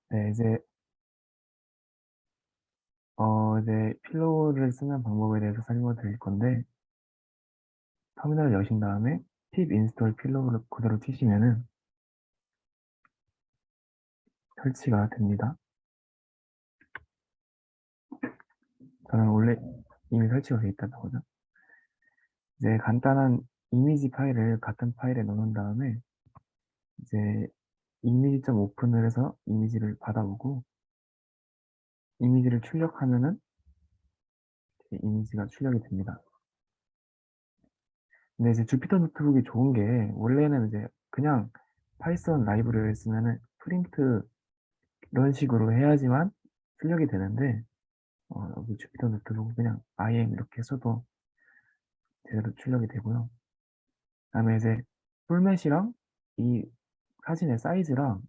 네, 이제 필로우를 쓰는 방법에 대해서 설명을 드릴 건데, 터미널을 여신 다음에 pip install 필로우를 그대로 치시면은 설치가 됩니다. 저는 원래 이미 설치가 되어 있다는 거죠. 이제 간단한 이미지 파일을 같은 파일에 넣은 다음에 이제 이미지.open을 해서 이미지를 받아오고 이미지를 출력하면은 이미지가 출력이 됩니다. 근데 이제 주피터 노트북이 좋은 게 원래는 이제 그냥 파이썬 라이브러리를 쓰면은 프린트 이런 식으로 해야지만 출력이 되는데 여기 주피터 노트북은 그냥 IM 이렇게 써도 제대로 출력이 되고요. 그다음에 이제 포맷이랑 이 사진의 사이즈랑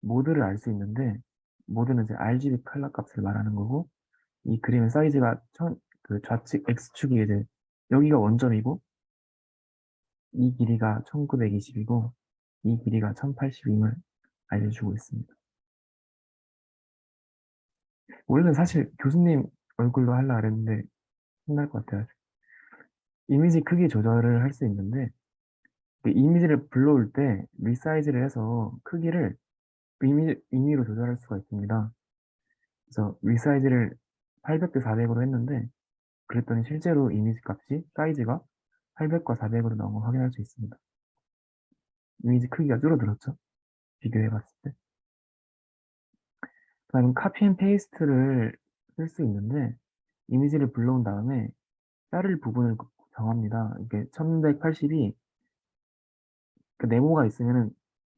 모드를 알 수 있는데 모드는 이제 RGB 컬러 값을 말하는 거고 이 그림의 사이즈가 그 좌측 X축이 이제 여기가 원점이고 이 길이가 1920이고 이 길이가 1080임을 알려주고 있습니다. 원래는 사실 교수님 얼굴로 하려고 했는데 혼날 것 같아요. 이미지 크기 조절을 할 수 있는데 그 이미지를 불러올 때 리사이즈를 해서 크기를 임의로 조절할 수가 있습니다. 그래서 리사이즈를 800대 400으로 했는데 그랬더니 실제로 이미지 값이 사이즈가 800과 400으로 나온 걸 확인할 수 있습니다. 이미지 크기가 줄어들었죠? 비교해 봤을 때. 그다음 카피 앤 페이스트를 쓸 수 있는데 이미지를 불러온 다음에 자를 부분을 정합니다. 이게 1180이 그 네모가 있으면은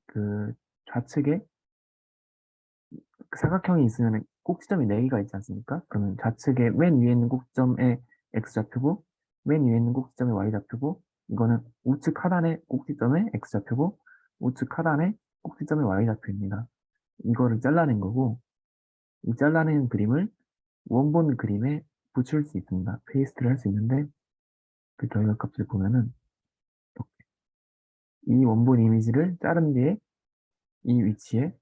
그 좌측에 그 사각형이 있으면 꼭지점이 4개가 있지 않습니까? 그러면 좌측에 맨 위에 있는 꼭지점에 X좌표고 맨 위에 있는 꼭지점에 Y좌표고 이거는 우측 하단의 꼭지점에 X좌표고 우측 하단의 꼭지점에 Y좌표입니다. 이거를 잘라낸 거고 이 잘라낸 그림을 원본 그림에 붙일 수 있습니다. 페이스트를 할 수 있는데 그 결과 값을 보면은 이 원본 이미지를 자른 뒤에 이 위치에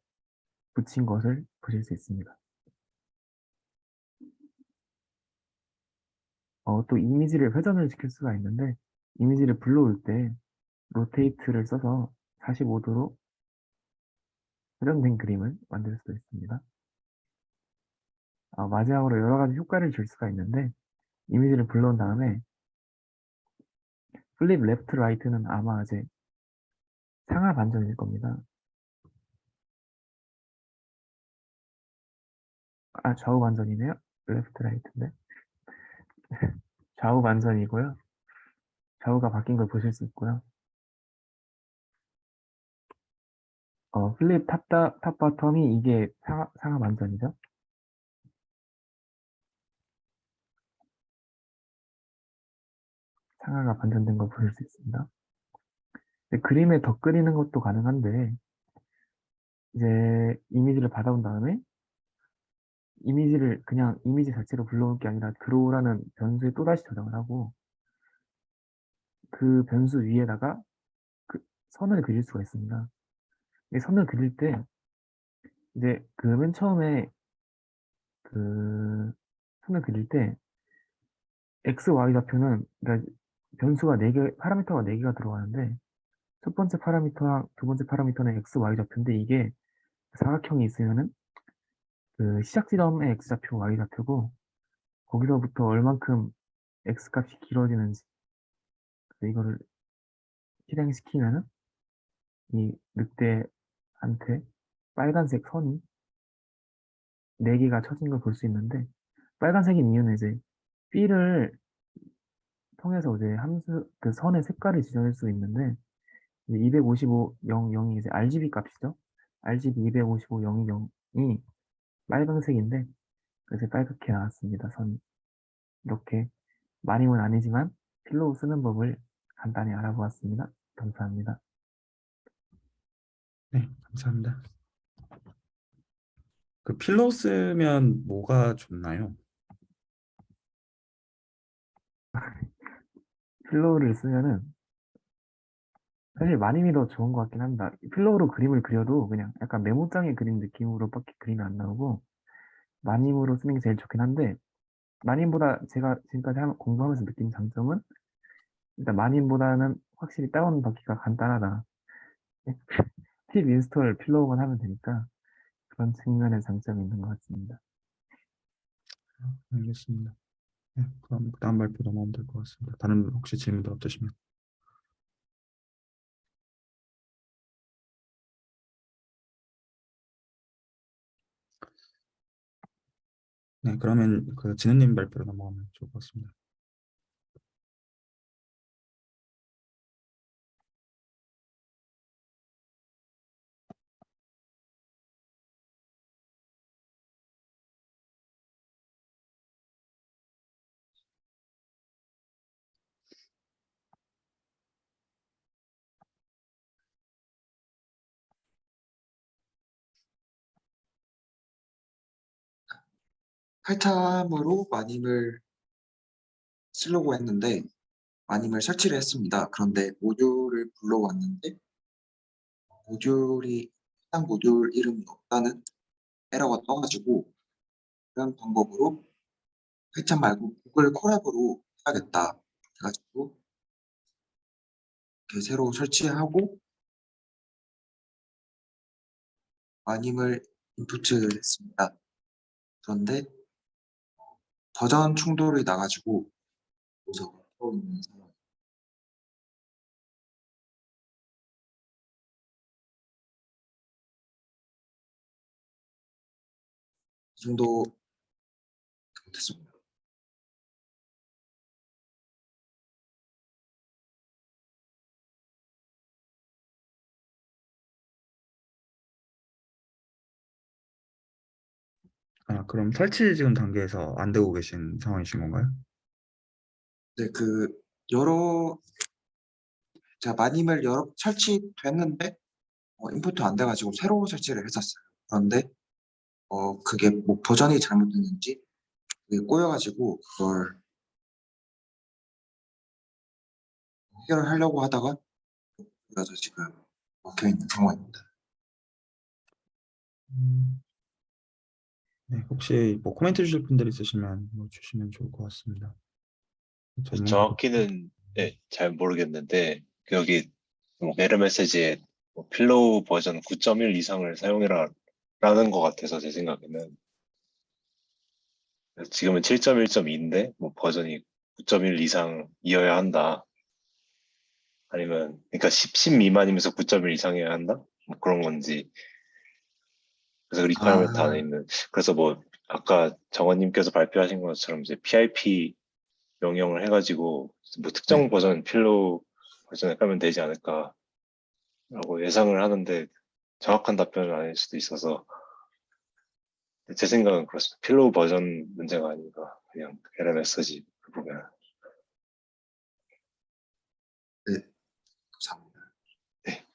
붙인 것을 보실 수 있습니다. 또 이미지를 회전을 시킬 수가 있는데 이미지를 불러올 때 로테이트를 써서 45도로 회전된 그림을 만들 수도 있습니다. 마지막으로 여러 가지 효과를 줄 수가 있는데 이미지를 불러온 다음에 플립 레프트 라이트는 아마 이제 상하 반전일 겁니다. 좌우 반전이네요. 레프트 라이트인데 좌우 반전이고요. 좌우가 바뀐 걸 보실 수 있고요. 플립 탑 바텀이 이게 상하 반전이죠. 상하가 반전된 걸 보실 수 있습니다. 그림에 덧 그리는 것도 가능한데 이제 이미지를 받아온 다음에 이미지를 그냥 이미지 자체로 불러올 게 아니라 드로우라는 변수에 또다시 저장을 하고 그 변수 위에다가 그 선을 그릴 수가 있습니다. 이 선을 그릴 때 이제 그 맨 처음에 그 선을 그릴 때 x, y 좌표는 그러니까 변수가 4개, 파라미터가 4개가 들어가는데 첫 번째 파라미터랑 두 번째 파라미터는 x, y 좌표인데 이게 사각형이 있으면은 그 시작 지점의 x 좌표, y 좌표고 거기서부터 얼만큼 x 값이 길어지는지 이거를 실행시키면은 이 늑대한테 빨간색 선이 4개가 쳐진 걸 볼 수 있는데 빨간색인 이유는 이제 B를 통해서 이제 함수 그 선의 색깔을 지정할 수 있는데 255, 0, 0이 이제 RGB 값이죠. RGB 255, 0, 0이 빨간색인데 그래서 빨갛게 나왔습니다. 선이 이렇게 많이는 아니지만 필로우 쓰는 법을 간단히 알아보았습니다. 감사합니다. 네, 감사합니다. 그 필로우 쓰면 뭐가 좋나요? 필로우를 쓰면은 사실 마님이 더 좋은 것 같긴 합니다. 필로우로 그림을 그려도 그냥 약간 메모장에 그린 느낌으로밖에 그림이 안 나오고 마님으로 쓰는 게 제일 좋긴 한데 마님보다 제가 지금까지 공부하면서 느낀 장점은 일단 마님보다는 확실히 다운받기가 간단하다. 팁 인스톨 필로우만 하면 되니까 그런 측면의 장점이 있는 것 같습니다. 알겠습니다. 네, 그럼 다음 발표 넘어가면 될 것 같습니다. 다른 혹시 질문들 없으시면. 네, 그러면 그 진우님 발표로 넘어가면 좋을 것 같습니다. 칼탐으로 마님을 쓰려고 했는데 마님을 설치를 했습니다. 그런데 모듈을 불러왔는데 모듈이 해당 모듈 이름이 없다는 에러가 떠가지고 그런 방법으로 칼탐 말고 구글 콜앱으로 해야겠다 해가지고 이렇게 새로 설치하고 마님을 인풋을 했습니다. 그런데 버전 충돌이 나가지고 여기서 멈춰 있는 상황. 이 정도 됐습니다. 아, 그럼 설치 지금 단계에서 안 되고 계신 상황이신 건가요? 네, 여러 제가 마님을 여러 설치됐는데 인풋도 안 돼가지고 새로 설치를 했었어요. 그런데 그게 뭐 버전이 잘못됐는지 그게 꼬여가지고 그걸 해결을 하려고 하다가 그래서 지금 막혀 있는 상황입니다. 음, 네, 혹시 뭐 코멘트 주실 분들 있으시면 뭐 주시면 좋을 것 같습니다. 전문가도. 정확히는 잘 모르겠는데 여기 뭐 에러 메시지에 뭐 필로우 버전 9.1 이상을 사용해라 라는 것 같아서 제 생각에는 지금은 7.1.2인데 뭐 버전이 9.1 이상이어야 한다. 아니면 그러니까 10 미만이면서 9.1 이상이어야 한다? 뭐 그런 건지. 그래서 리퀘어먼트 안에 아, 있는 그래서 뭐 아까 정원님께서 발표하신 것처럼 이제 PIP 명령을 해가지고 뭐 네. 특정 버전 필로우 버전에 깔면 되지 않을까라고 예상을 하는데 정확한 답변은 아닐 수도 있어서 제 생각은 그렇습니다. 필로우 버전 문제가 아닌가 그냥 에러 메시지 그 부분. 네, 감사합니다. 네.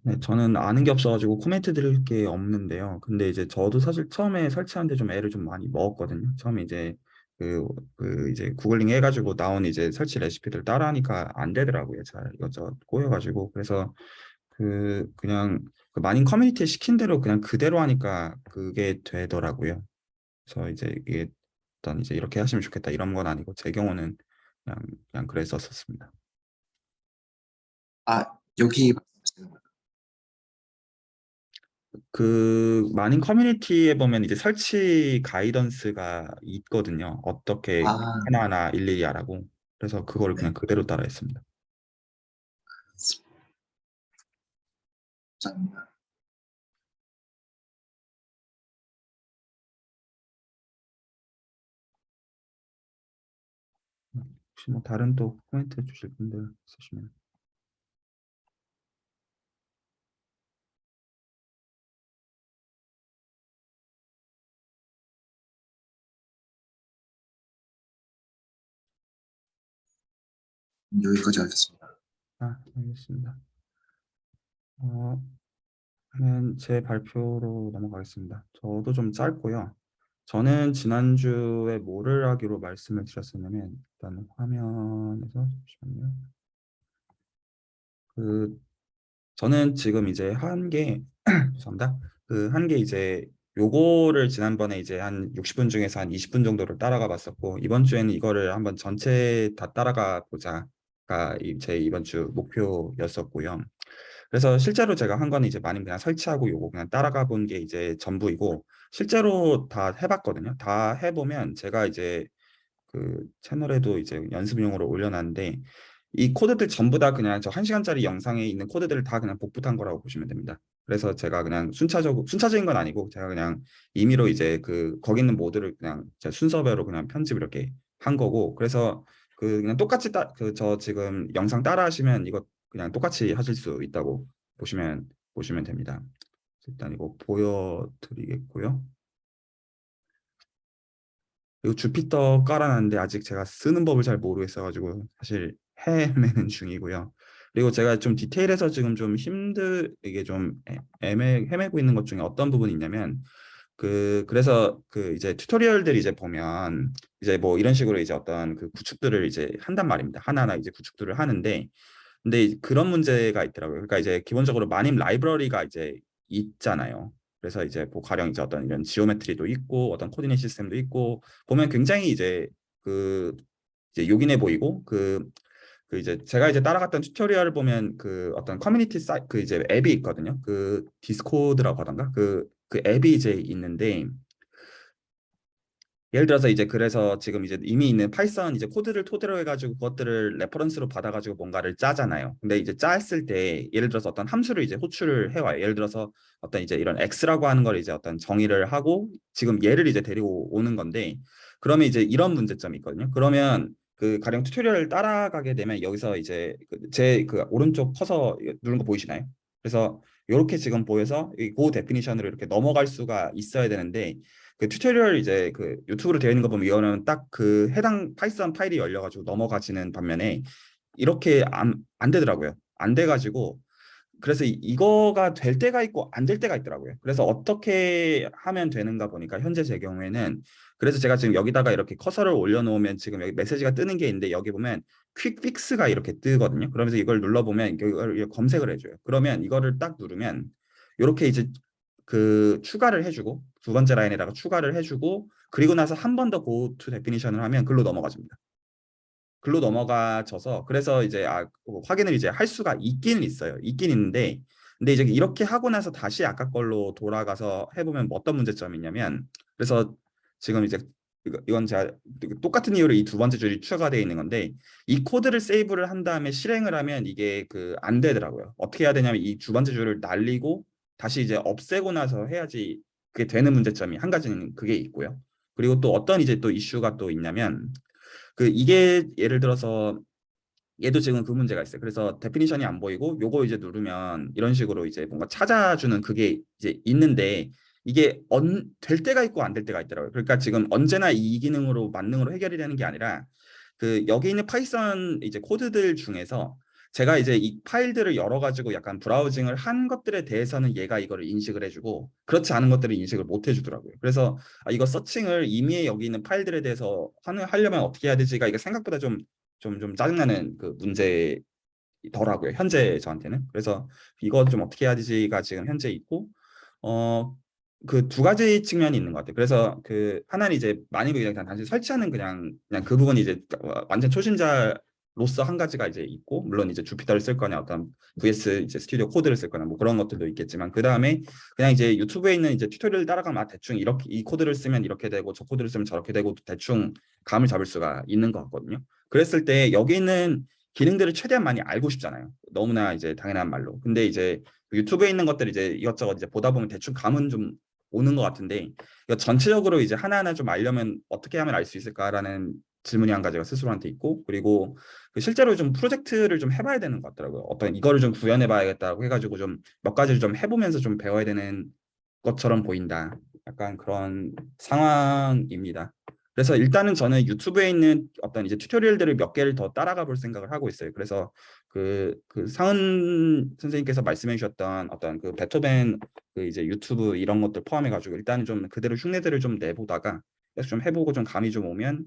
네, 저는 아는 게 없어가지고 코멘트 드릴 게 없는데요. 근데 이제 저도 사실 처음에 설치하는데 좀 애를 좀 많이 먹었거든요. 처음에 이제 이제 구글링 해가지고 나온 이제 설치 레시피들 따라하니까 안 되더라고요. 잘 이것저것 꼬여가지고. 그래서 그냥 그 마님 커뮤니티에 시킨 대로 그냥 그대로 하니까 그게 되더라고요. 그래서 이제 이게 어떤 이제 이렇게 하시면 좋겠다 이런 건 아니고 제 경우는 그냥 그랬었습니다. 아, 여기 말씀하시는 거예요. 그 마님 커뮤니티에 보면 이제 설치 가이던스가 있거든요. 어떻게 아, 하나하나 일일이 하라고. 그래서 그거를 네, 그냥 그대로 따라했습니다. 감사합니다. 혹시 뭐 다른 또 코멘트 주실 분들 있으시면. 여기까지 하겠습니다. 아, 알겠습니다. 그러면 제 발표로 넘어가겠습니다. 저도 좀 짧고요. 저는 지난주에 뭐를 하기로 말씀을 드렸었냐면 일단 화면에서 잠시만요. 그 저는 지금 이제 한 게 죄송합니다. 그 한 게 이제 요거를 지난번에 이제 한 60분 중에서 한 20분 정도를 따라가 봤었고 이번 주에는 이거를 한번 전체 다 따라가 보자가 제 이번 주 목표였었고요. 그래서 실제로 제가 한 거는 이제 많이 그냥 설치하고 요거 그냥 따라가 본 게 이제 전부이고 실제로 다 해봤거든요. 다 해보면 제가 이제 그 채널에도 이제 연습용으로 올려놨는데 이 코드들 전부 다 그냥 저 1시간짜리 영상에 있는 코드들을 다 그냥 복붙한 거라고 보시면 됩니다. 그래서 제가 그냥 순차적인 건 아니고 제가 그냥 임의로 이제 그 거기 있는 모드를 그냥 제 순서별로 그냥 편집 이렇게 한 거고 그래서 그 그냥 똑같이 그 저 지금 영상 따라 하시면 이거 그냥 똑같이 하실 수 있다고 보시면 됩니다. 일단 이거 보여드리겠고요. 이거 주피터 깔아놨는데 아직 제가 쓰는 법을 잘 모르겠어가지고 사실 헤매는 중이고요. 그리고 제가 좀 디테일해서 지금 좀 이게 좀 헤매고 있는 것 중에 어떤 부분이 있냐면 그래서 그 이제 튜토리얼들 이제 보면 이제 뭐 이런 식으로 이제 어떤 그 구축들을 이제 한단 말입니다. 하나하나 이제 구축들을 하는데 근데 그런 문제가 있더라고요. 그러니까 이제 기본적으로 마님 라이브러리가 이제 있잖아요. 그래서 이제 뭐 가령 이제 어떤 이런 지오메트리도 있고 어떤 코디네이션 시스템도 있고 보면 굉장히 이제 그 이제 요긴해 보이고 그 이제 제가 이제 따라갔던 튜토리얼을 보면 그 어떤 커뮤니티 그 이제 앱이 있거든요. 그 디스코드라고 하던가 그 앱이 이제 있는데 예를 들어서 이제 그래서 지금 이제 이미 있는 파이썬 이제 코드를 토대로 해가지고 그것들을 레퍼런스로 받아가지고 뭔가를 짜잖아요. 근데 이제 짰을 때 예를 들어서 어떤 함수를 이제 호출을 해와요. 예를 들어서 어떤 이제 이런 x라고 하는 걸 이제 어떤 정의를 하고 지금 얘를 이제 데리고 오는 건데 그러면 이제 이런 문제점이 있거든요. 그러면 그 가령 튜토리얼을 따라가게 되면 여기서 이제 제 그 오른쪽 커서 누른 거 보이시나요? 그래서 이렇게 지금 보여서 그 데피니션으로 이렇게 넘어갈 수가 있어야 되는데 그 튜토리얼 이제 그 유튜브로 되어 있는 거 보면 이거는 딱 그 해당 파이썬 파일이 열려가지고 넘어가지는 반면에 이렇게 안 되더라고요. 안 돼가지고 그래서 이거가 될 때가 있고 안 될 때가 있더라고요. 그래서 어떻게 하면 되는가 보니까 현재 제 경우에는 그래서 제가 지금 여기다가 이렇게 커서를 올려놓으면 지금 여기 메시지가 뜨는 게 있는데 여기 보면 퀵 픽스가 이렇게 뜨거든요. 그러면서 이걸 눌러보면 이걸 검색을 해줘요. 그러면 이거를 딱 누르면 이렇게 이제 그 추가를 해주고 두 번째 라인에다가 추가를 해주고 그리고 나서 한 번 더 go to definition을 하면 글로 넘어가집니다. 글로 넘어가져서 그래서 이제 확인을 이제 할 수가 있기는 있어요. 있긴 있는데 근데 이제 이렇게 하고 나서 다시 아까 걸로 돌아가서 해보면 어떤 문제점이 있냐면 그래서 지금 이제 이건 제가 똑같은 이유로 이 두 번째 줄이 추가가 되어 있는 건데 이 코드를 세이브를 한 다음에 실행을 하면 이게 그 안 되더라고요. 어떻게 해야 되냐면 이 두 번째 줄을 날리고 다시 이제 없애고 나서 해야지 그게 되는 문제점이 한 가지는 그게 있고요. 그리고 또 어떤 이제 또 이슈가 또 있냐면 그 이게 예를 들어서 얘도 지금 그 문제가 있어요. 그래서 데피니션이 안 보이고 요거 이제 누르면 이런 식으로 이제 뭔가 찾아주는 그게 이제 있는데 이게 될 때가 있고 안 될 때가 있더라고요. 그러니까 지금 언제나 이 기능으로 만능으로 해결이 되는 게 아니라 그 여기 있는 파이썬 이제 코드들 중에서 제가 이제 이 파일들을 열어가지고 약간 브라우징을 한 것들에 대해서는 얘가 이거를 인식을 해주고 그렇지 않은 것들을 인식을 못 해주더라고요. 그래서 이거 서칭을 이미 여기 있는 파일들에 대해서 하려면 어떻게 해야 되지가 이게 생각보다 좀 짜증나는 그 문제더라고요. 현재 저한테는. 그래서 이거 좀 어떻게 해야 되지가 지금 현재 있고 그 두 가지 측면이 있는 것 같아요. 그래서 그 하나는 이제 많이 그냥 단순히 설치하는 그냥 그 부분이 이제 완전 초심자로서 한 가지가 이제 있고 물론 이제 주피터를 쓸 거냐 어떤 VS 이제 스튜디오 코드를 쓸 거냐 뭐 그런 것들도 있겠지만 그 다음에 그냥 이제 유튜브에 있는 이제 튜토리얼 따라가면 대충 이렇게 이 코드를 쓰면 이렇게 되고 저 코드를 쓰면 저렇게 되고 대충 감을 잡을 수가 있는 것 같거든요. 그랬을 때 여기 있는 기능들을 최대한 많이 알고 싶잖아요. 너무나 이제 당연한 말로. 근데 이제 유튜브에 있는 것들 이제 이것저것 이제 보다 보면 대충 감은 좀 오는 것 같은데 이거 전체적으로 이제 하나하나 좀 알려면 어떻게 하면 알 수 있을까라는 질문이 한 가지가 스스로한테 있고 그리고 실제로 좀 프로젝트를 좀 해봐야 되는 것 같더라고요. 어떤 이거를 좀 구현해봐야겠다고 해가지고 좀 몇 가지를 좀 해보면서 좀 배워야 되는 것처럼 보인다. 약간 그런 상황입니다. 그래서 일단은 저는 유튜브에 있는 어떤 이제 튜토리얼들을 몇 개를 더 따라가 볼 생각을 하고 있어요. 그래서 그 상은 선생님께서 말씀해 주셨던 어떤 그 베토벤 그 이제 유튜브 이런 것들 포함해 가지고 일단은 좀 그대로 흉내들을 좀 내보다가 계속 좀 해보고 좀 감이 좀 오면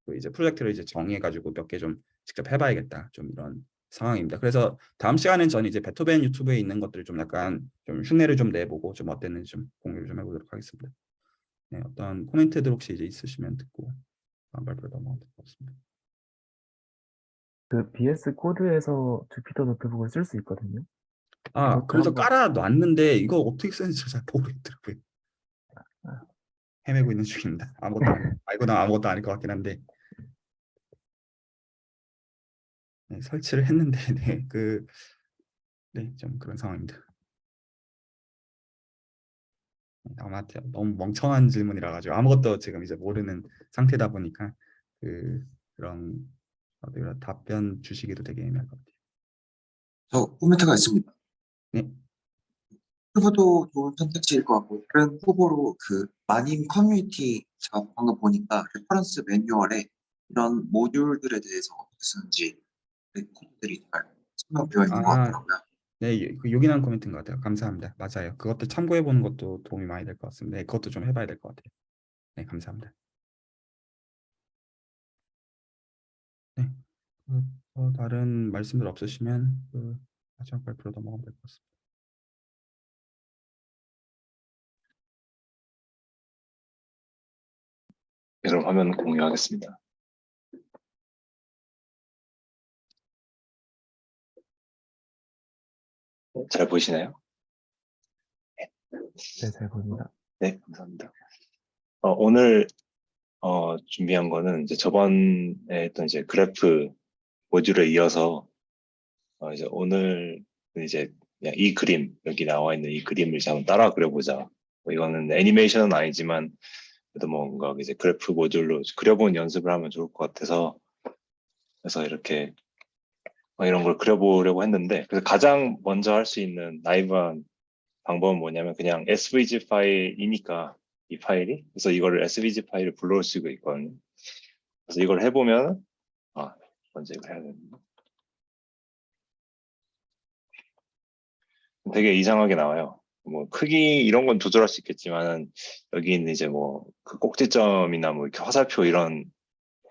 그 이제 프로젝트를 이제 정해 가지고 몇 개 좀 직접 해봐야겠다. 좀 이런 상황입니다. 그래서 다음 시간엔 저는 이제 베토벤 유튜브에 있는 것들을 좀 약간 좀 흉내를 좀 내보고 좀 어땠는지 좀 공유를 좀 해보도록 하겠습니다. 네, 어떤 코멘트들 혹시 이제 있으시면 듣고 다음 발표 넘어가도록 하겠습니다. 그 BS 코드에서 주피터 노트북을 쓸 수 있거든요. 그것도 그래서 한번 깔아놨는데 이거 어떻게 쓰는지 잘 모르겠더라고요. 아, 헤매고 있는 중입니다. 아무것도 알고 나면 아무것도 아닐 것 같긴 한데 네, 설치를 했는데 좀 그런 상황입니다. 아무한테 너무 멍청한 질문이라 가지고 아무것도 지금 이제 모르는 상태다 보니까 그런 답변 주시기도 되게 애매할 것 같아요. 저 코멘트가 있습니다. 네, 후보도 좋은 선택지일 것 같고, 다른 후보로 그 마님 커뮤니티 제가 방금 보니까 레퍼런스 매뉴얼에 이런 모듈들에 대해서 어떻게 쓰는지 코드들이 잘 설명되어 있는 것 아, 같더라고요. 네, 그 요긴한 코멘트인 것 같아요. 감사합니다. 맞아요. 그것도 참고해 보는 것도 도움이 많이 될 것 같습니다. 네, 그것도 좀 해봐야 될 것 같아요. 네, 감사합니다. 네, 다른 말씀들 없으시면 마지막 발표로 넘어가면 될 것 같습니다. 네, 그럼 화면 공유하겠습니다. 잘 보이시나요? 네, 잘 보입니다. 네, 감사합니다. 오늘 준비한 거는 이제 저번에 했던 이제 그래프 모듈에 이어서 이제 오늘 이제 그냥 이 그림 여기 나와 있는 이 그림을 이제 한번 따라 그려보자. 뭐 이거는 애니메이션은 아니지만 그래도 뭔가 이제 그래프 모듈로 그려본 연습을 하면 좋을 것 같아서 그래서 이렇게 이런 걸 그려보려고 했는데 그래서 가장 먼저 할 수 있는 나이브한 방법은 뭐냐면 그냥 SVG 파일이니까 이 파일이 그래서 이거를 SVG 파일을 불러올 수가 있거든요. 그래서 이걸 해보면 먼저 이걸 해야 됩니다. 되게 이상하게 나와요. 뭐 크기 이런 건 조절할 수 있겠지만 여기 있는 이제 뭐 그 꼭지점이나 뭐 이렇게 화살표 이런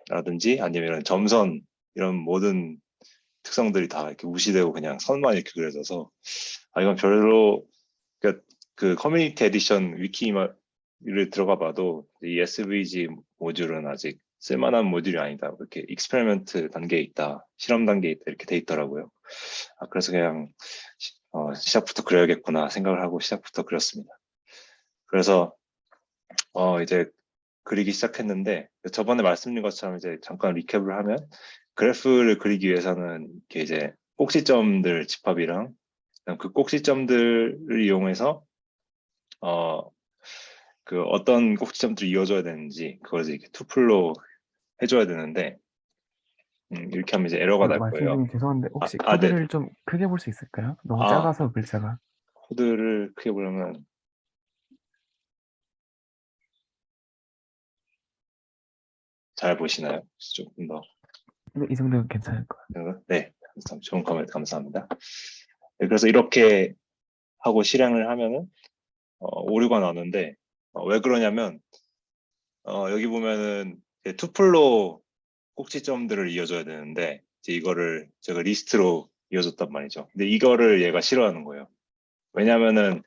라든지 아니면 이런 점선 이런 모든 특성들이 다 이렇게 무시되고 그냥 선만 이렇게 그려져서 이건 별로 그 커뮤니티 에디션 위키를 들어가 봐도 이 SVG 모듈은 아직 쓸만한 모듈이 아니다. 이렇게 익스페리먼트 단계에 있다. 실험 단계에 있다. 이렇게 돼 있더라고요. 그래서 그냥 시작부터 그려야겠구나 생각을 하고 시작부터 그렸습니다. 그래서 이제 그리기 시작했는데 저번에 말씀드린 것처럼 이제 잠깐 리캡을 하면 그래프를 그리기 위해서는 이렇게 이제 꼭지점들 집합이랑 그 꼭지점들을 이용해서 그 어떤 꼭지점들이 이어져야 되는지 그걸 이제 이렇게 투플로 해줘야 되는데 이렇게 하면 이제 에러가 날 말씀 거예요. 중에 죄송한데 혹시 네. 코드를 좀 크게 볼 수 있을까요? 너무 작아서 글자가. 코드를 크게 보려면 잘 보시나요? 조금 더. 이 정도면 괜찮을 것 같아요. 네, 좋은 코멘트 감사합니다. 네, 그래서 이렇게 하고 실행을 하면은 오류가 나는데 왜 그러냐면 여기 보면은 투플로 꼭지점들을 이어줘야 되는데 이제 이거를 제가 리스트로 이어줬단 말이죠. 근데 이거를 얘가 싫어하는 거예요. 왜냐면은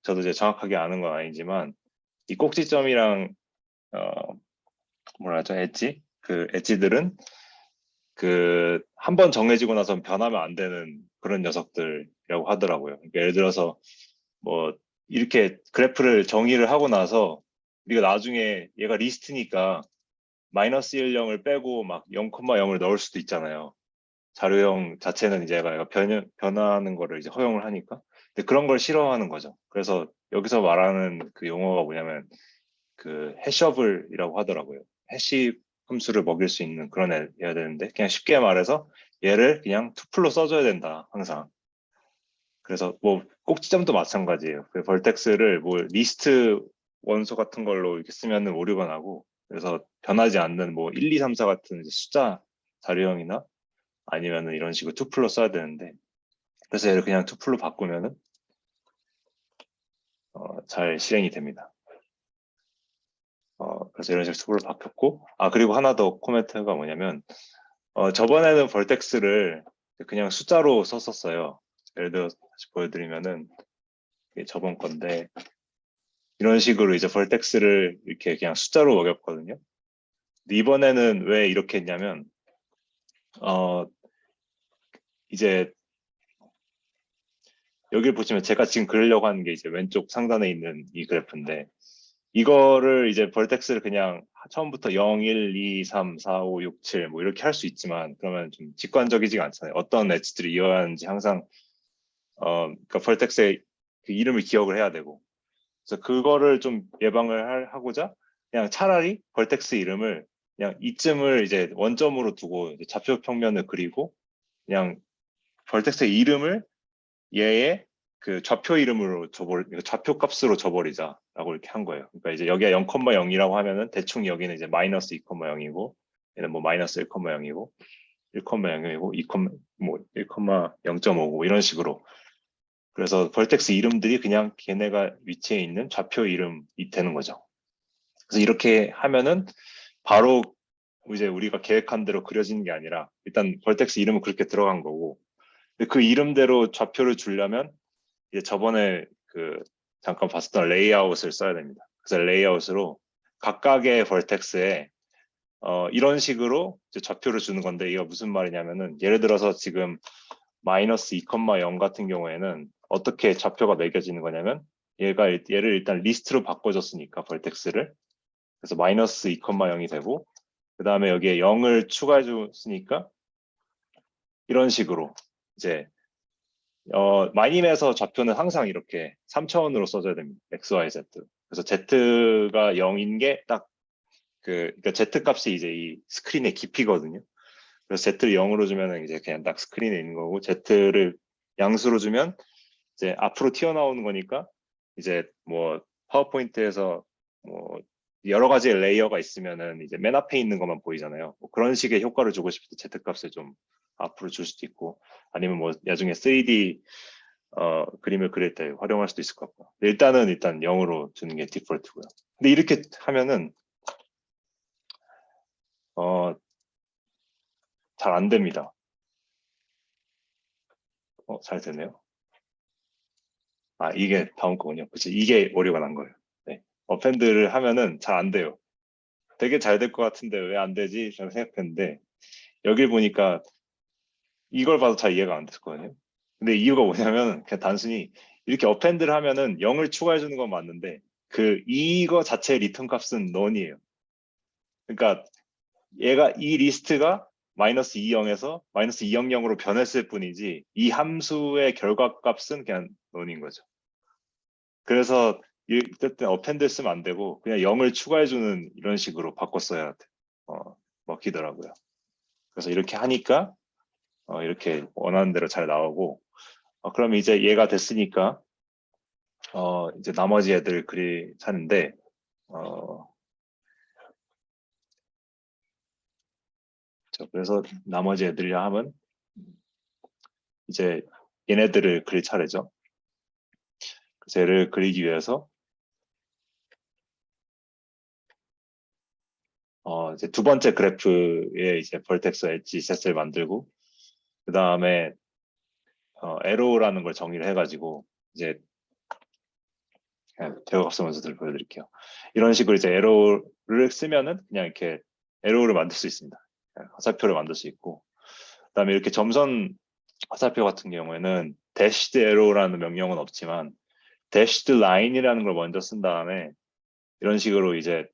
저도 이제 정확하게 아는 건 아니지만 이 꼭지점이랑 뭐라 하죠? 엣지? 그 엣지들은 그 한 번 정해지고 나서 변하면 안 되는 그런 녀석들이라고 하더라고요. 그러니까 예를 들어서 뭐 이렇게 그래프를 정의를 하고 나서 우리가 나중에 얘가 리스트니까 마이너스 1, 0을 빼고 막 0,0을 넣을 수도 있잖아요. 자료형 자체는 이제 얘가 변화하는 거를 이제 허용을 하니까. 근데 그런 걸 싫어하는 거죠. 그래서 여기서 말하는 그 용어가 뭐냐면 그 해셔블이라고 하더라고요. 해시 함수를 먹일 수 있는 그런 애야 되는데 그냥 쉽게 말해서 얘를 그냥 투플로 써줘야 된다 항상. 그래서 뭐 꼭지점도 마찬가지예요. 그 벌텍스를 뭐 리스트 원소 같은 걸로 이렇게 쓰면은 오류가 나고, 그래서 변하지 않는 뭐 1, 2, 3, 4 같은 이제 숫자 자료형이나 아니면은 이런 식으로 투플로 써야 되는데, 그래서 얘를 그냥 투플로 바꾸면은 잘 실행이 됩니다. 그래서 이런 식으로 투플로 바뀌었고, 그리고 하나 더 코멘트가 뭐냐면, 저번에는 벌텍스를 그냥 숫자로 썼었어요. 예를 들어 다시 보여드리면은 이게 저번 건데, 이런 식으로 이제 벌텍스를 이렇게 그냥 숫자로 먹였거든요. 근데 이번에는 왜 이렇게 했냐면, 이제 여기를 보시면 제가 지금 그리려고 하는 게 이제 왼쪽 상단에 있는 이 그래프인데, 이거를 이제 벌텍스를 그냥 처음부터 0, 1, 2, 3, 4, 5, 6, 7 뭐 이렇게 할 수 있지만, 그러면 좀 직관적이지가 않잖아요. 어떤 엣지들이 이어야 하는지 항상 그러니까 벌텍스의 그 이름을 기억을 해야 되고, 그래서 그거를 좀 예방을 하고자 그냥 차라리 벌텍스 이름을 그냥 이쯤을 이제 원점으로 두고 이제 좌표 평면을 그리고, 그냥 벌텍스의 이름을 얘의 그 좌표 이름으로 좌표 값으로 줘버리자라고 이렇게 한 거예요. 그러니까 이제 여기가 0,0이라고 하면은 대충 여기는 이제 마이너스 2,0이고, 얘는 뭐 마이너스 1,0이고, 1,0이고, 2, 뭐 1,0.5고 이런 식으로. 그래서 벌텍스 이름들이 그냥 걔네가 위치해 있는 좌표 이름이 되는 거죠. 그래서 이렇게 하면은 바로 이제 우리가 계획한 대로 그려지는 게 아니라, 일단 벌텍스 이름은 그렇게 들어간 거고, 근데 그 이름대로 좌표를 주려면 이제 저번에 그 잠깐 봤었던 레이아웃을 써야 됩니다. 그래서 레이아웃으로 각각의 벌텍스에 이런 식으로 이제 좌표를 주는 건데, 이거 무슨 말이냐면은, 예를 들어서 지금 마이너스 2,0 같은 경우에는 어떻게 좌표가 매겨지는 거냐면, 얘를 일단 리스트로 바꿔줬으니까 벌텍스를, 그래서 마이너스 2,0이 되고, 그 다음에 여기에 0을 추가해 줬으니까 이런 식으로 이제 마님에서 좌표는 항상 이렇게 3차원으로 써줘야 됩니다. x, y, z. 그래서 z가 0인 게 딱 그러니까 z 값이 이제 이 스크린의 깊이거든요. 그래서 z를 0으로 주면은 이제 그냥 딱 스크린에 있는 거고, z를 양수로 주면 이제 앞으로 튀어나오는 거니까, 이제 뭐 파워포인트에서 뭐 여러 가지 레이어가 있으면은 이제 맨 앞에 있는 것만 보이잖아요. 뭐 그런 식의 효과를 주고 싶을 때 z 값을 좀 앞으로 줄 수도 있고, 아니면 뭐 나중에 3D 그림을 그릴 때 활용할 수도 있을 것 같고, 일단 0으로 주는 게 디폴트고요. 근데 이렇게 하면은 잘 안 됩니다. 잘 되네요. 이게 다음 거군요. 그치, 이게 오류가 난 거예요. 네. 어펜드를 하면은 잘 안 돼요. 되게 잘 될 것 같은데 왜 안 되지? 저는 생각했는데, 여길 보니까 이걸 봐도 잘 이해가 안 됐거든요. 근데 이유가 뭐냐면, 그냥 단순히 이렇게 어펜드를 하면은 0을 추가해 주는 건 맞는데, 이거 자체의 리턴 값은 넌이에요. 그러니까 얘가 이 리스트가 마이너스 2,0에서 마이너스 2,0으로 변했을 뿐이지, 이 함수의 결과값은 그냥 넌인 거죠. 그래서 어쨌든 어펜드 쓰면 안 되고 그냥 0을 추가해주는 이런 식으로 바꿨어야 돼. 먹히더라고요. 그래서 이렇게 하니까 이렇게 원하는 대로 잘 나오고, 그럼 이제 얘가 됐으니까 이제 나머지 애들 찾는데, 그래서 나머지 애들이라 하면 이제 얘네들을 그릴 차례죠. 그래서 얘를 그리기 위해서 이제 두 번째 그래프에 이제 벌텍스 엣지 셋을 만들고, 그 다음에 에로우라는 걸 정의를 해가지고, 이제 그냥 제가 앞서면서 보여드릴게요. 이런 식으로 이제 에로우를 쓰면은 그냥 이렇게 에로우를 만들 수 있습니다. 화살표를 만들 수 있고, 그다음에 이렇게 점선 화살표 같은 경우에는 대시드 에로우라는 명령은 없지만 대시드 라인이라는 걸 먼저 쓴 다음에 이런 식으로 이제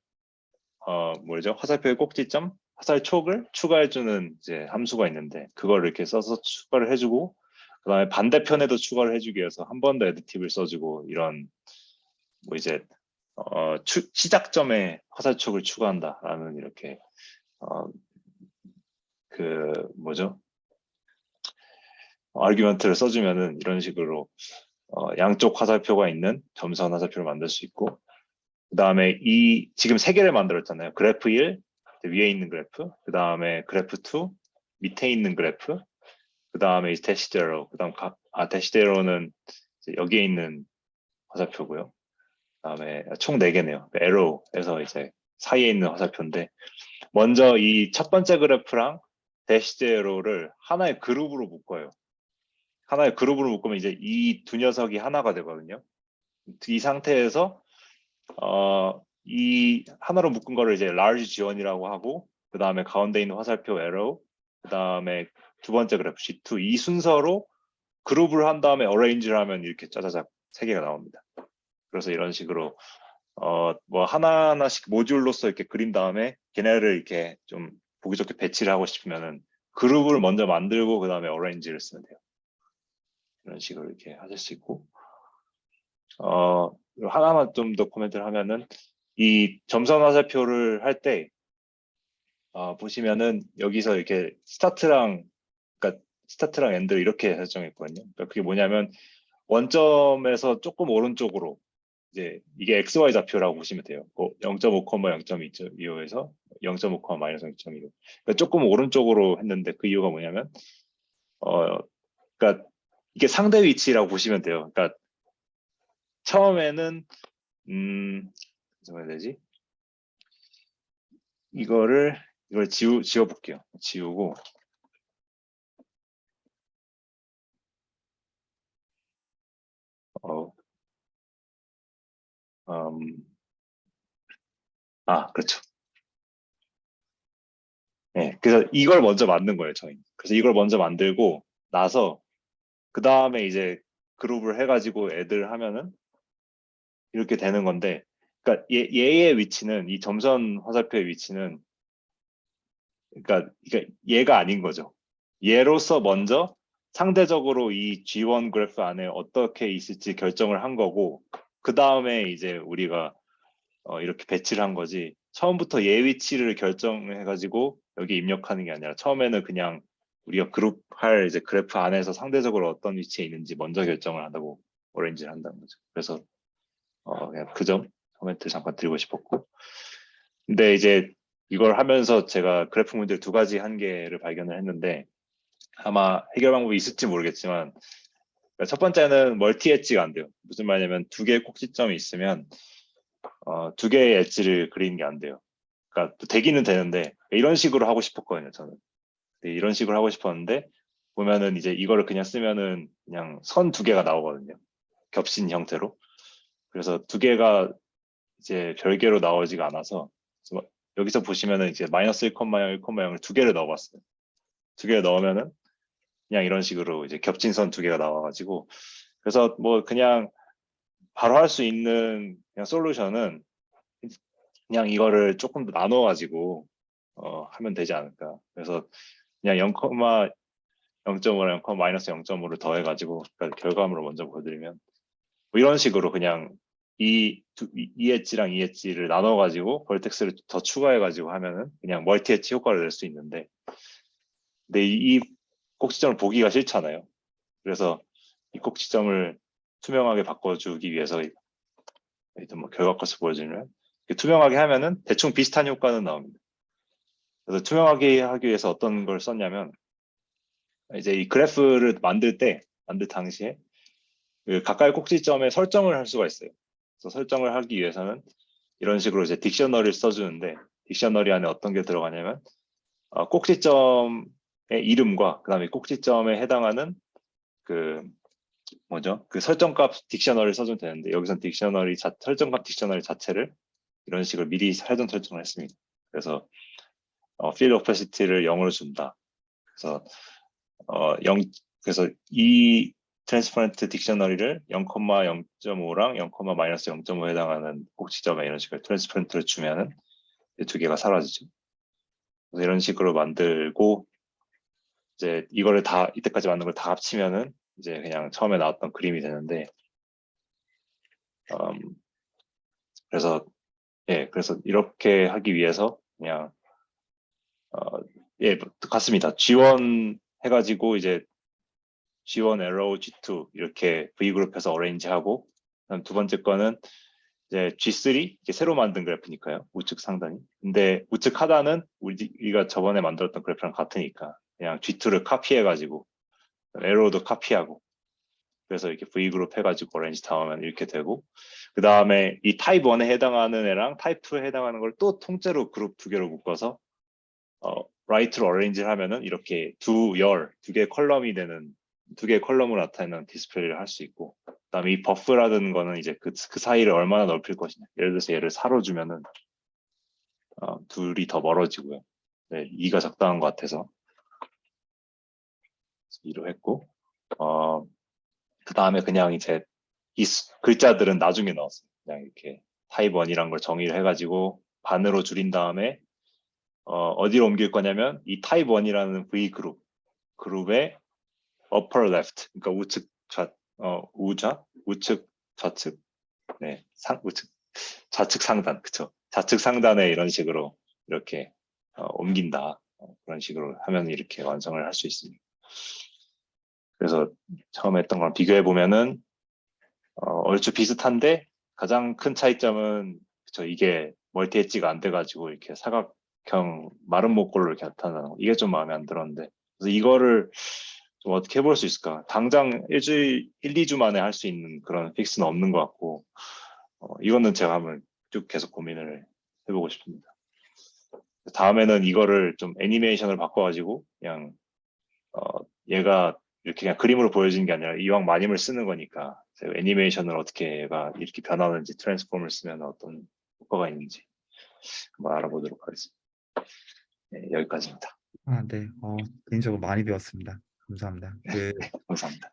화살표의 꼭지점, 화살촉을 추가해주는 이제 함수가 있는데, 그걸 이렇게 써서 추가를 해주고, 그다음에 반대편에도 추가를 해주기 위해서 한 번 더 에디티브를 써주고, 이런 뭐 이제 시작점에 화살촉을 추가한다라는 이렇게 아규먼트를 써주면은 이런 식으로 양쪽 화살표가 있는 점선 화살표를 만들 수 있고, 그 다음에 이 지금 세 개를 만들었잖아요. 그래프 1, 위에 있는 그래프, 그 다음에 그래프 2, 밑에 있는 그래프, 그 다음에 대시제로, 그 다음 대시제로는 여기에 있는 화살표고요. 그 다음에 총 4개네요. 에로에서 이제 사이에 있는 화살표인데, 먼저 이 첫 번째 그래프랑 대시제로를 하나의 그룹으로 묶어요. 하나의 그룹으로 묶으면 이제 이 두 녀석이 하나가 되거든요. 이 상태에서 이 하나로 묶은 거를 이제 large G1이라고 하고, 그 다음에 가운데 있는 화살표 arrow, 그 다음에 두 번째 그래프 G2, 이 순서로 그룹을 한 다음에 arrange를 하면 이렇게 짜자작 3개가 나옵니다. 그래서 이런 식으로 뭐 하나하나씩 모듈로서 이렇게 그린 다음에 걔네를 이렇게 좀 보기 좋게 배치를 하고 싶으면은 그룹을 먼저 만들고 그 다음에 arrange를 쓰면 돼요. 이런 식으로 이렇게 하실 수 있고, 하나만 좀 더 코멘트를 하면은 이 점선 화살표를 할 때 보시면은 여기서 이렇게 스타트랑 엔드 이렇게 설정했거든요. 그러니까 그게 뭐냐면 원점에서 조금 오른쪽으로 이제 이게 XY 좌표라고 보시면 돼요. 0.5, 0.25에서 0.5, 마이너스 0.25. 그러니까 조금 오른쪽으로 했는데 그 이유가 뭐냐면 그러니까 이게 상대 위치라고 보시면 돼요. 그러니까 처음에는 무슨 말 해야 되지? 이걸 지워볼게요. 지우고 그렇죠. 네, 그래서 이걸 먼저 만든 거예요, 저희. 그래서 이걸 먼저 만들고 나서 그 다음에 이제 그룹을 해가지고 애들 하면은 이렇게 되는 건데, 그러니까 얘의 위치는 이 점선 화살표의 위치는 그러니까 얘가 아닌 거죠. 얘로서 먼저 상대적으로 이 G1 그래프 안에 어떻게 있을지 결정을 한 거고, 그 다음에 이제 우리가 이렇게 배치를 한 거지. 처음부터 얘 위치를 결정해가지고 여기 입력하는 게 아니라 처음에는 그냥 우리가 그룹할 이제 그래프 안에서 상대적으로 어떤 위치에 있는지 먼저 결정을 한다고 오렌지를 한다는 거죠. 그래서 그냥 그 점 코멘트 잠깐 드리고 싶었고, 근데 이제 이걸 하면서 제가 그래프 모델 2가지 한계를 발견을 했는데 아마 해결 방법이 있을지 모르겠지만, 첫 번째는 멀티 엣지가 안 돼요. 무슨 말이냐면 2개의 꼭지점이 있으면 2개의 엣지를 그리는 게 안 돼요. 그러니까 되기는 되는데 이런 식으로 하고 싶었거든요, 저는. 이런 식으로 하고 싶었는데 보면은 이제 이거를 그냥 쓰면은 그냥 선 2개가 나오거든요. 겹친 형태로. 그래서 2개가 이제 별개로 나오지가 않아서 여기서 보시면은 이제 마이너스 1,0, 1,0을 2개를 넣어봤어요. 2개를 넣으면은 그냥 이런 식으로 이제 겹친 선 2개가 나와가지고, 그래서 뭐 그냥 바로 할 수 있는 그냥 솔루션은 그냥 이거를 조금 더 나눠가지고 하면 되지 않을까. 그래서 그냥 0,0.5랑 0, 마이너스 0.5를 더해가지고 그러니까 결과물을 먼저 보여드리면 뭐 이런 식으로 그냥 이 엣지랑 이 엣지를 나눠가지고 벌텍스를 더 추가해가지고 하면은 그냥 멀티 엣지 효과를 낼 수 있는데, 근데 이 꼭지점을 보기가 싫잖아요. 그래서 이 꼭지점을 투명하게 바꿔주기 위해서 일단 뭐 결과 값을 보여주면 투명하게 하면은 대충 비슷한 효과는 나옵니다. 그래서 투명하게 하기 위해서 어떤 걸 썼냐면 이제 이 그래프를 만들 당시에 그 가까이 꼭지점에 설정을 할 수가 있어요. 그래서 설정을 하기 위해서는 이런 식으로 이제 딕셔너리를 써주는데, 딕셔너리 안에 어떤 게 들어가냐면 꼭지점의 이름과 그다음에 꼭지점에 해당하는 그 설정값 딕셔너리를 써주면 되는데, 여기선 설정값 딕셔너리 자체를 이런 식으로 미리 설정을 했습니다. 그래서 field opacity를 0으로 준다. 그래서 그래서 이 트랜스퍼런트 딕셔너리를 0,0.5랑 0, 마이너스 0.5에 해당하는 꼭지점에 이런 식으로 트랜스퍼런트를 주면은 이 2개가 사라지죠. 그래서 이런 식으로 만들고 이제 이거를 이때까지 만든 걸 다 합치면은 이제 그냥 처음에 나왔던 그림이 되는데, 그래서 이렇게 하기 위해서 그냥 같습니다. G1 해가지고 이제 G1 arrow G2 이렇게 V그룹해서 어레인지하고, 두 번째 거는 이제 G3 이게 새로 만든 그래프니까요. 우측 상단이. 근데 우측 하단은 우리가 저번에 만들었던 그래프랑 같으니까 그냥 G2를 카피해가지고 에로도 카피하고 그래서 이렇게 V그룹 해가지고 어레인지 다음은 이렇게 되고 그 다음에 이 타입 1에 해당하는 애랑 타입 2에 해당하는 걸 또 통째로 그룹 두 개로 묶어서 라이트로 어레인지를 하면은 이렇게 두 개의 컬럼이 되는 두 개의 컬럼으로 나타내는 디스플레이를 할 수 있고 그다음에 이 버프라는 거는 이제 그 사이를 얼마나 넓힐 것이냐. 예를 들어서 얘를 4로 주면은 둘이 더 멀어지고요. 네, 2가 적당한 것 같아서 2로 했고 그 다음에 그냥 이제 이 글자들은 나중에 넣었어요. 그냥 이렇게 타입 1이란 걸 정의를 해가지고 반으로 줄인 다음에 어디로 옮길 거냐면 이 타입 1이라는 V 그룹의 upper left, 그러니까 우측 좌측, 네, 우측 좌측 상단, 그쵸? 좌측 상단에 이런 식으로 이렇게 옮긴다. 그런 식으로 하면 이렇게 완성을 할 수 있습니다. 그래서 처음에 했던 거랑 비교해 보면은 얼추 비슷한데 가장 큰 차이점은 그쵸, 이게 멀티 엣지가 안 돼가지고 이렇게 사각형 마른 목골로 이렇게 나타나는 거. 이게 좀 마음에 안 들었는데 그래서 이거를 좀 어떻게 해볼 수 있을까? 당장 1, 2주 만에 할 수 있는 그런 픽스는 없는 것 같고 이거는 제가 한번 쭉 계속 고민을 해보고 싶습니다. 다음에는 이거를 좀 애니메이션을 바꿔가지고 그냥 얘가 이렇게 그냥 그림으로 보여지는 게 아니라 이왕 마님을 쓰는 거니까 제가 애니메이션을 어떻게 얘가 이렇게 변하는지 트랜스폼을 쓰면 어떤 효과가 있는지 한번 알아보도록 하겠습니다. 네, 여기까지입니다. 네. 개인적으로 많이 배웠습니다. 감사합니다. 감사합니다.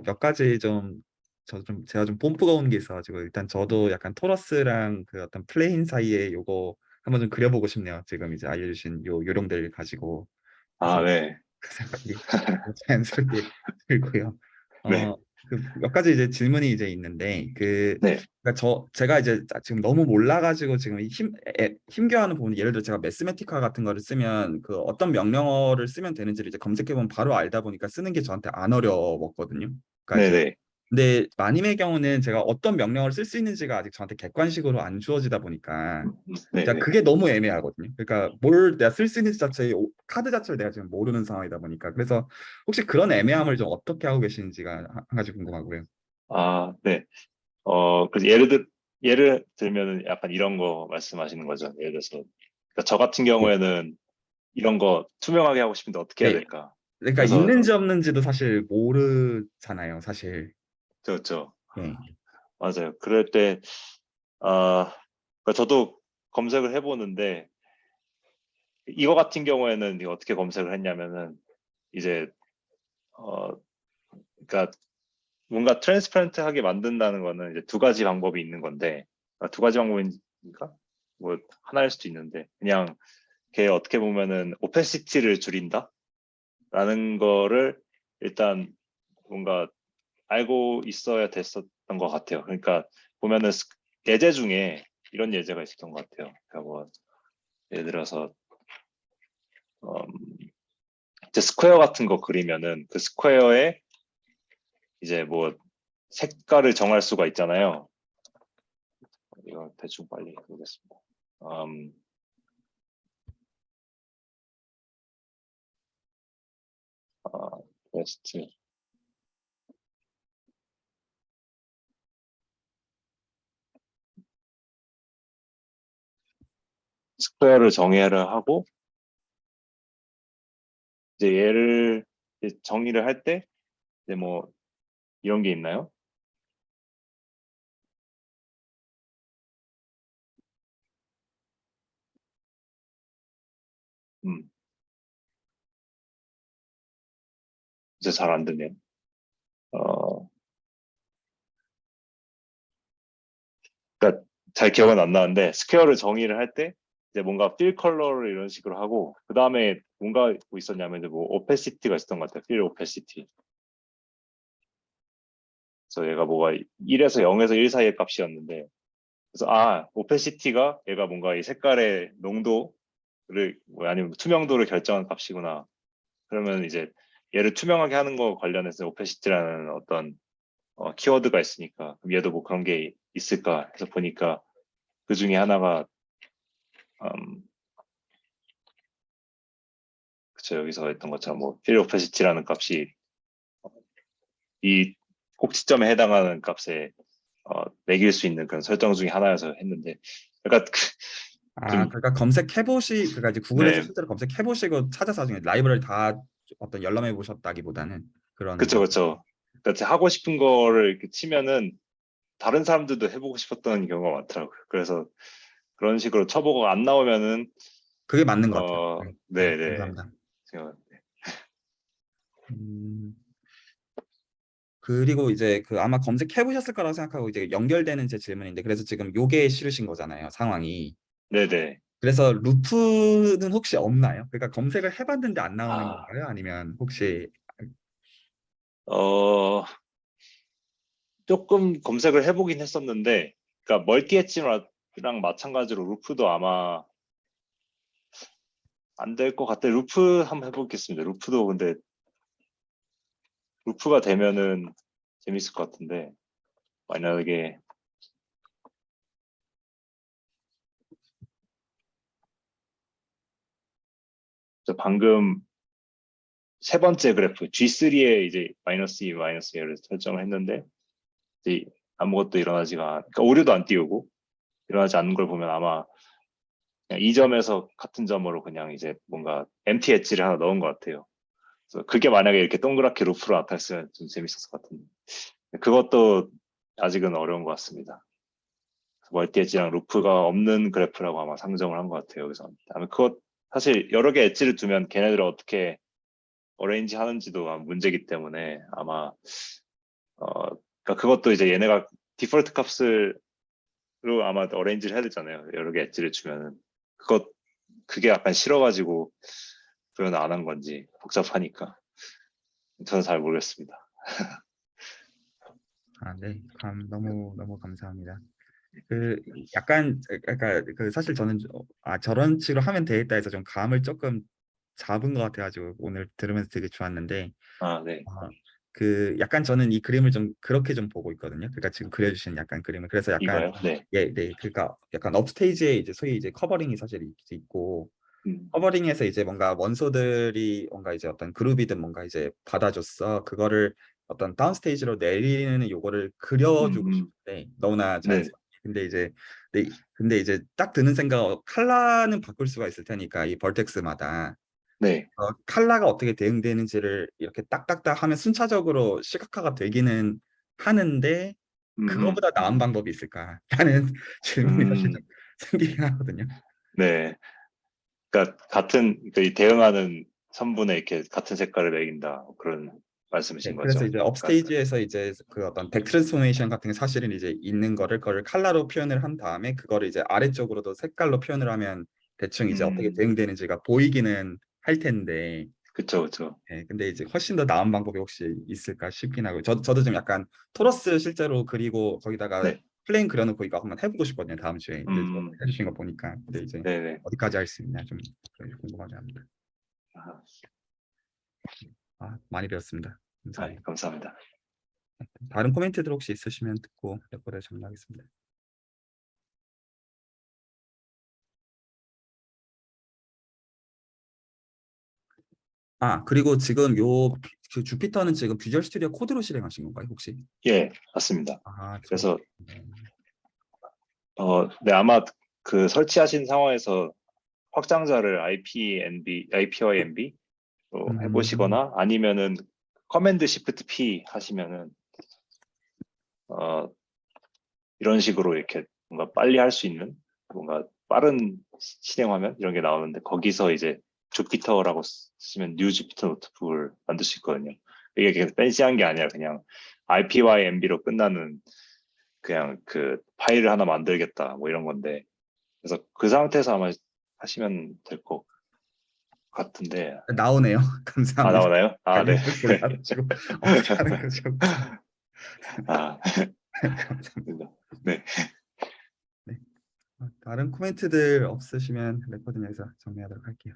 몇 가지 제가 좀 뽐뿌가 오는 게 있어가지고 일단 저도 약간 토러스랑 그 어떤 플레인 사이에 요거 한번 좀 그려보고 싶네요. 지금 이제 알려주신 요 요령들 가지고 그래서 네. 그 생각이 자연스럽게 들고요. 네. 몇 가지 이제 질문이 이제 있는데 네. 그러니까 제가 이제 지금 너무 몰라가지고 지금 힘겨워하는 부분이 예를 들어 제가 매스매티카 같은 거를 쓰면 그 어떤 명령어를 쓰면 되는지를 이제 검색해보면 바로 알다 보니까 쓰는 게 저한테 안 어려웠거든요. 그러니까 이제 네네. 근데 마님의 경우는 제가 어떤 명령어를 쓸 수 있는지가 아직 저한테 객관식으로 안 주어지다 보니까 제가 네네. 그게 너무 애매하거든요. 그러니까 뭘 내가 쓸 수 있는지 카드 자체를 내가 지금 모르는 상황이다 보니까 그래서 혹시 그런 애매함을 좀 어떻게 하고 계시는지가 한 가지 궁금하고요. 네. 그래서 예를 들면은 약간 이런 거 말씀하시는 거죠. 예를 들어서 그러니까 저 같은 경우에는 이런 거 투명하게 하고 싶은데 어떻게 해야 네, 될까? 그러니까 그래서 있는지 없는지도 사실 모르잖아요, 사실. 그렇죠. 네. 맞아요. 그럴 때 그러니까 저도 검색을 해보는데 이거 같은 경우에는 어떻게 검색을 했냐면은 이제 그러니까 뭔가 트랜스퍼런트하게 만든다는 거는 이제 두 가지 방법이 있는 건데 두 가지 방법인가? 뭐 하나일 수도 있는데 그냥 걔 어떻게 보면은 오페시티를 줄인다? 라는 거를 일단 뭔가 알고 있어야 됐었던 것 같아요. 그러니까 보면은 예제 중에 이런 예제가 있었던 것 같아요. 그러니까 뭐 예를 들어서 이제 스퀘어 같은 거 그리면은 그 스퀘어에 이제 뭐 색깔을 정할 수가 있잖아요. 이거 대충 빨리 해보겠습니다. 베스트 스퀘어를 정의를 하고 이제 얘를 이제 정의를 할 때 이제 뭐 이런 게 있나요? 이제 잘 안 되네요. 그러니까 잘 기억은 안 나는데 스퀘어를 정의를 할 때 이제 뭔가 필 컬러를 이런 식으로 하고 그 다음에 뭔가 뭐 있었냐면 이제 뭐 오페시티가 있었던 것 같아요. 필 오페시티. 그래서 얘가 뭐가 1에서 0에서 1 사이의 값이었는데 그래서 오페시티가 얘가 뭔가 이 색깔의 농도를 뭐 아니면 투명도를 결정한 값이구나. 그러면 이제 얘를 투명하게 하는 거 관련해서 오페시티라는 어떤 키워드가 있으니까 그럼 얘도 뭐 그런 게 있을까 해서 보니까 그 중에 하나가 그쵸, 여기서 했던 것처럼 뭐 필요 오퍼시티라는 값이 이 꼭지점에 해당하는 값에 매길 수 있는 그런 설정 중에 하나여서 했는데 약간 좀 그러니까 그러니까 이제 구글에서 네, 실제로 검색해 보시고 찾아서 나중에 라이브러리 다 어떤 열람해 보셨다기보다는 그런 그쵸, 그쵸. 그러니까 하고 싶은 거를 이렇게 치면은 다른 사람들도 해보고 싶었던 경우가 많더라고요. 그래서 그런 식으로 쳐보고 안 나오면은 그게 맞는 것 같아요. 네, 네, 네. 감사합니다. 그리고 이제 그 아마 검색해 보셨을 거라고 생각하고 이제 연결되는 제 질문인데 그래서 지금 요게 싫으신 거잖아요, 상황이. 네, 네. 그래서 루프는 혹시 없나요? 그러니까 검색을 해봤는데 안 나오는 아, 건가요? 아니면 혹시 어, 조금 검색을 해보긴 했었는데, 그러니까 멀티 엣지랑 마찬가지로 루프도 아마 안 될 것 같아. 루프 한번 해보겠습니다. 루프도 근데 루프가 되면은 재밌을 것 같은데 만약에 저 방금 세 번째 그래프 G3에 이제 마이너스 2, 마이너스 1을 설정을 했는데 이제 아무것도 그러니까 오류도 안 띄우고 일어나지 않는 걸 보면 아마 그냥 이 점에서 같은 점으로 그냥 이제 뭔가 MT 엣지를 하나 넣은 것 같아요. 그래서 그게 만약에 이렇게 동그랗게 루프로 나타났으면 좀 재밌었을 것 같은데 그것도 아직은 어려운 것 같습니다. 멀티 엣지랑 루프가 없는 그래프라고 아마 상정을 한 것 같아요. 그래서 다음에 그것 사실 여러 개 엣지를 두면 걔네들을 어떻게 어레인지 하는지도 문제이기 때문에 아마 그러니까 그것도 이제 얘네가 디폴트 값으로 아마 어레인지를 해야 되잖아요. 여러 개 엣지를 주면은 그게 약간 싫어가지고 그건 안 한 건지 복잡하니까 저는 잘 모르겠습니다. 네, 너무 너무 감사합니다. 그 약간 그러니까 그 사실 저는 저런 식으로 하면 되겠다 해서 좀 감을 조금 잡은 것 같아가지고 오늘 들으면서 되게 좋았는데 아, 네. 그 약간 저는 이 그림을 좀 그렇게 좀 보고 있거든요. 그러니까 지금 그려주신 약간 그림을 그래서 약간 이거요? 네. 네, 그러니까 약간 업스테이지에 이제 소위 이제 커버링이 사실 있고 커버링에서 이제 뭔가 원소들이 뭔가 이제 어떤 그룹이든 뭔가 이제 받아줬어. 그거를 어떤 다운스테이지로 내리는 요거를 그려주고 싶은데 너무나 네. 자연스럽게. 근데 이제 딱 드는 생각, 컬러는 바꿀 수가 있을 테니까 이 벌텍스마다 네. 컬러가 어떻게 대응되는지를 이렇게 딱딱딱 하면 순차적으로 시각화가 되기는 하는데 그거보다 나은 방법이 있을까라는 질문이 사실 좀 음, 생기긴 하거든요. 네. 그러니까 이 대응하는 선분에 이렇게 같은 색깔을 매긴다 그런 네, 말씀이신 그래서 거죠. 이제 그러니까 업스테이지에서 이제 그 어떤 백 트랜스포메이션 같은 게 사실은 이제 있는 그거를 컬러로 표현을 한 다음에 그거를 이제 아래쪽으로도 색깔로 표현을 하면 대충 이제 어떻게 대응되는지가 보이기는 할 텐데 그쵸, 그쵸. 근데 이제 훨씬 더 나은 방법이 혹시 있을까 싶긴 하고 저도 좀 약간 토러스 실제로 그리고 거기다가 네. 플레인 그려놓고 이거 한번 해보고 싶거든요. 다음 주에 이제 음, 해주신 거 보니까 근데 이제 네네. 어디까지 할 수 있냐 좀 궁금하게 합니다. 아, 많이 배웠습니다. 아, 감사합니다. 감사합니다. 다른 코멘트들 혹시 있으시면 듣고 레코드 정리하겠습니다. 그리고 지금 그 주피터는 지금 비주얼 스튜디오 코드로 실행하신 건가요, 혹시? 예, 맞습니다. 저 그래서 네, 아마 그 설치하신 상황에서 확장자를 IPYNB로 음, 해보시거나 아니면은 커맨드 시프트 P 하시면은 어, 이런 식으로 이렇게 뭔가 빨리 할 수 있는 뭔가 빠른 실행 화면 이런 게 나오는데 거기서 이제 주피터라고 쓰시면 뉴 주피터 노트북을 만들 수 있거든요. 이게 그냥 팬시한 게 아니라 그냥 IPYNB로 끝나는 그냥 그 파일을 하나 만들겠다 뭐 이런 건데 그래서 그 상태에서 아마 하시면 될 것 같은데 나오네요. 아 감사합니다. 나오나요? 아 네. 이걸 몰라가지고 어떻게 하는 거죠? 아 감사합니다. 네. 네. 다른 코멘트들 없으시면 레코딩에서 정리하도록 할게요.